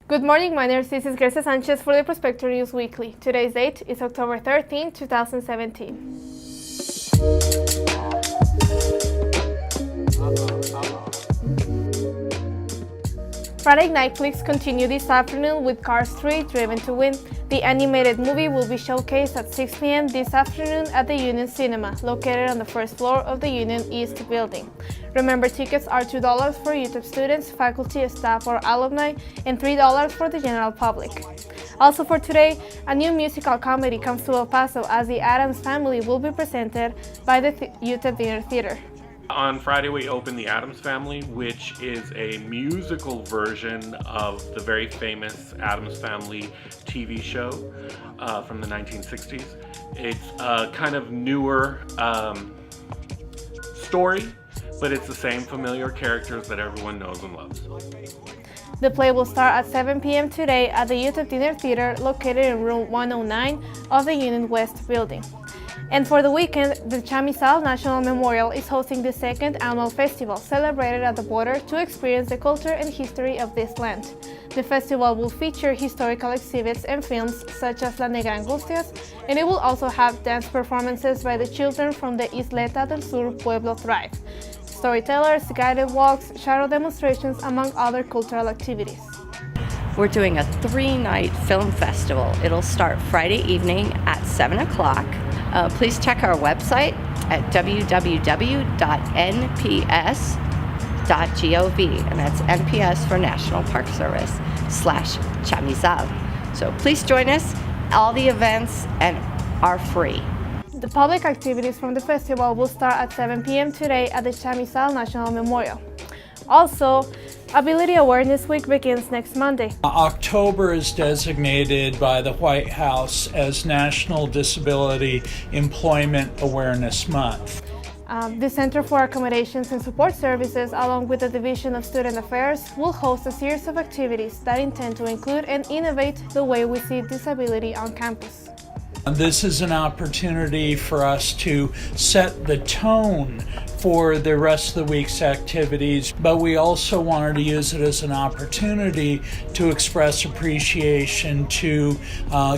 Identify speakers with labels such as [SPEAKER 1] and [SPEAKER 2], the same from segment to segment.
[SPEAKER 1] Good morning, my name is Grecia Sanchez for the Prospector News Weekly. Today's date is October 13, 2017. Friday night flicks continue this afternoon with Cars 3 Driven to Win. The animated movie will be showcased at 6 p.m. this afternoon at the Union Cinema, located on the first floor of the Union East building. Remember, tickets are $2 for UTEP students, faculty, staff, or alumni, and $3 for the general public. Also for today, a new musical comedy comes to El Paso as the Addams Family will be presented by the UTEP Dinner Theater.
[SPEAKER 2] On Friday, we opened The Addams Family, which is a musical version of the very famous Addams Family TV show from the 1960s. It's a kind of newer story, but it's the same familiar characters that everyone knows and loves.
[SPEAKER 1] The play will start at 7 p.m. today at the UTEP Dinner Theater located in room 109 of the Union West building. And for the weekend, the Chamizal National Memorial is hosting the second annual festival, celebrated at the border to experience the culture and history of this land. The festival will feature historical exhibits and films such as La Negra Angustias, and it will also have dance performances by the children from the Isleta del Sur Pueblo Thrive, storytellers, guided walks, shadow demonstrations, among other cultural activities.
[SPEAKER 3] We're doing a 3-night film festival. It'll start Friday evening at 7 o'clock. Please check our website at www.nps.gov, and that's NPS for National Park Service /Chamizal. So please join us. All the events are free.
[SPEAKER 1] The public activities from the festival will start at 7 p.m. today at the Chamizal National Memorial. Also, Ability Awareness Week begins next Monday.
[SPEAKER 4] October is designated by the White House as National Disability Employment Awareness Month.
[SPEAKER 1] The Center for Accommodations and Support Services, along with the Division of Student Affairs, will host a series of activities that intend to include and innovate the way we see disability on campus.
[SPEAKER 4] This is an opportunity for us to set the tone for the rest of the week's activities, but we also wanted to use it as an opportunity to express appreciation to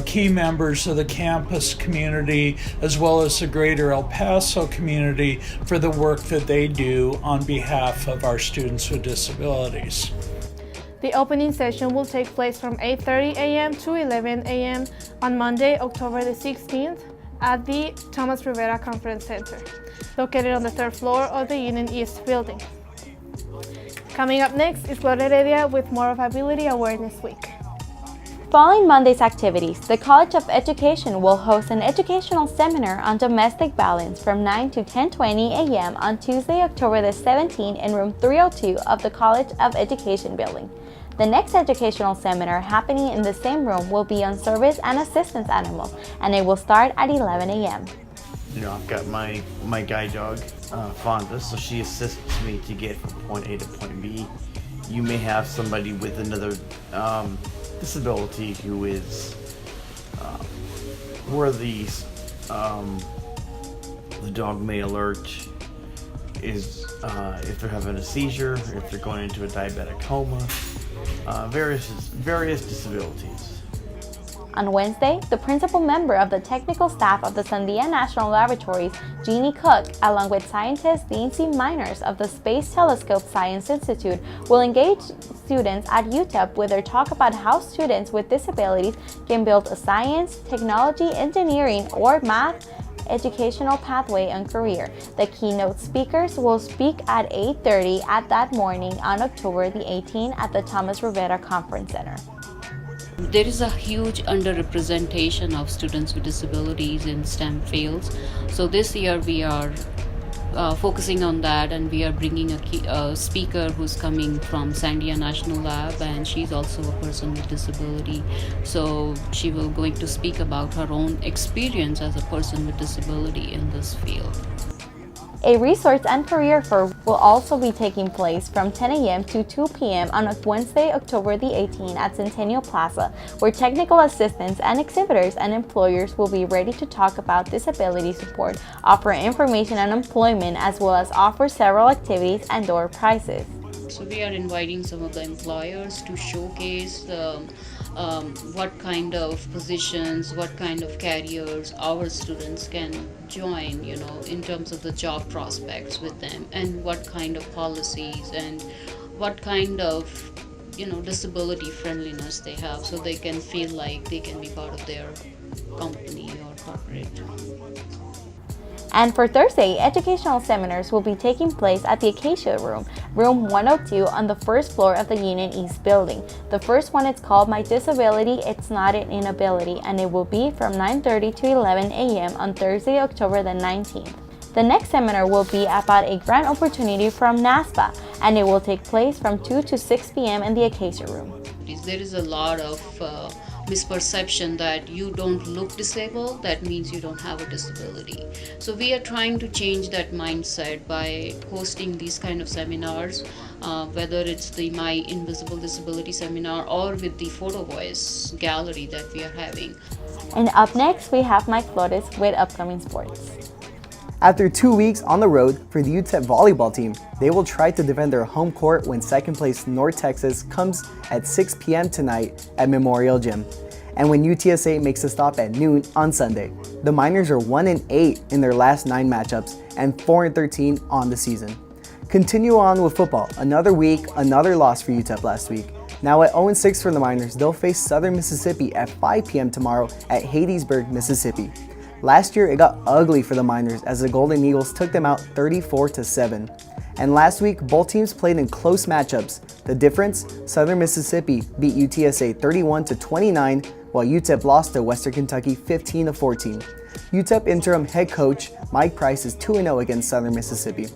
[SPEAKER 4] key members of the campus community as well as the greater El Paso community for the work that they do on behalf of our students with disabilities.
[SPEAKER 1] The opening session will take place from 8:30 a.m. to 11 a.m. on Monday, October the 16th at the Thomas Rivera Conference Center, located on the third floor of the Union East building. Coming up next is Gloria Heredia with more of Ability Awareness Week.
[SPEAKER 5] Following Monday's activities, the College of Education will host an educational seminar on domestic violence from 9 to 10:20 a.m. on Tuesday, October the 17th in room 302 of the College of Education building. The next educational seminar happening in the same room will be on service and assistance animals, and it will start at 11 a.m.
[SPEAKER 6] You know, I've got my guide dog, Fonda, so she assists me to get from point A to point B. You may have somebody with another disability who is where the dog may alert is if they're having a seizure, if they're going into a diabetic coma, various disabilities.
[SPEAKER 5] On Wednesday, the principal member of the technical staff of the Sandia National Laboratories, Jeannie Cook, along with scientist Nancy Miners of the Space Telescope Science Institute, will engage students at UTEP with their talk about how students with disabilities can build a science, technology, engineering, or math educational pathway and career. The keynote speakers will speak at 8:30 at that morning on October the 18th at the Thomas Rivera Conference Center.
[SPEAKER 7] There is a huge underrepresentation of students with disabilities in STEM fields. So this year we are focusing on that, and we are bringing a speaker who's coming from Sandia National Lab, and she's also a person with disability. So she will going to speak about her own experience as a person with disability in this field.
[SPEAKER 5] A resource and career fair will also be taking place from 10 a.m. to 2 p.m. on Wednesday, October the 18th at Centennial Plaza, where technical assistants and exhibitors and employers will be ready to talk about disability support, offer information on employment, as well as offer several activities and door prizes.
[SPEAKER 7] So we are inviting some of the employers to showcase what kind of positions, what kind of careers our students can join, in terms of the job prospects with them, and what kind of policies and what kind of disability friendliness they have, so they can feel like they can be part of their company or corporate.
[SPEAKER 5] And for Thursday, educational seminars will be taking place at the Acacia Room, room 102 on the first floor of the Union East building. The first one is called My Disability, It's Not an Inability, and it will be from 9:30 to 11 a.m. on Thursday, October the 19th. The next seminar will be about a grant opportunity from NASPA, and it will take place from 2 to 6 p.m. in the Acacia Room.
[SPEAKER 7] There is a lot of misperception that you don't look disabled, that means you don't have a disability. So we are trying to change that mindset by hosting these kind of seminars, whether it's the My Invisible Disability seminar or with the Photo Voice gallery that we are having.
[SPEAKER 5] And up next, we have Mike Flores with upcoming sports.
[SPEAKER 8] After 2 weeks on the road for the UTEP volleyball team, they will try to defend their home court when second place North Texas comes at 6 p.m. tonight at Memorial Gym. And when UTSA makes a stop at noon on Sunday. The Miners are 1-8 in their last 9 matchups and 4-13 on the season. Continue on with football. Another week, another loss for UTEP last week. Now at 0-6 for the Miners, they'll face Southern Mississippi at 5 p.m. tomorrow at Hattiesburg, Mississippi. Last year, it got ugly for the Miners as the Golden Eagles took them out 34-7. And last week, both teams played in close matchups. The difference? Southern Mississippi beat UTSA 31-29, while UTEP lost to Western Kentucky 15-14. UTEP interim head coach Mike Price is 2-0 against Southern Mississippi.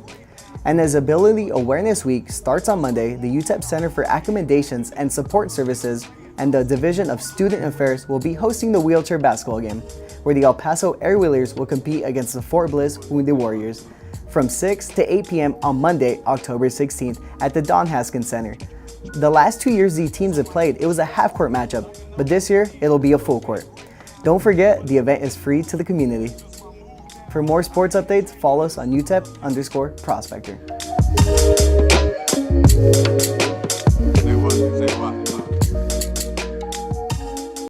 [SPEAKER 8] And as Ability Awareness Week starts on Monday, the UTEP Center for Accommodations and Support Services and the Division of Student Affairs will be hosting the wheelchair basketball game, where the El Paso Airwheelers will compete against the Fort Bliss Wounded Warriors from 6 to 8 p.m. on Monday, October 16th at the Don Haskins Center. The last 2 years these teams have played, it was a half-court matchup, but this year, it'll be a full court. Don't forget, the event is free to the community. For more sports updates, follow us on UTEP_Prospector.
[SPEAKER 9] Say what?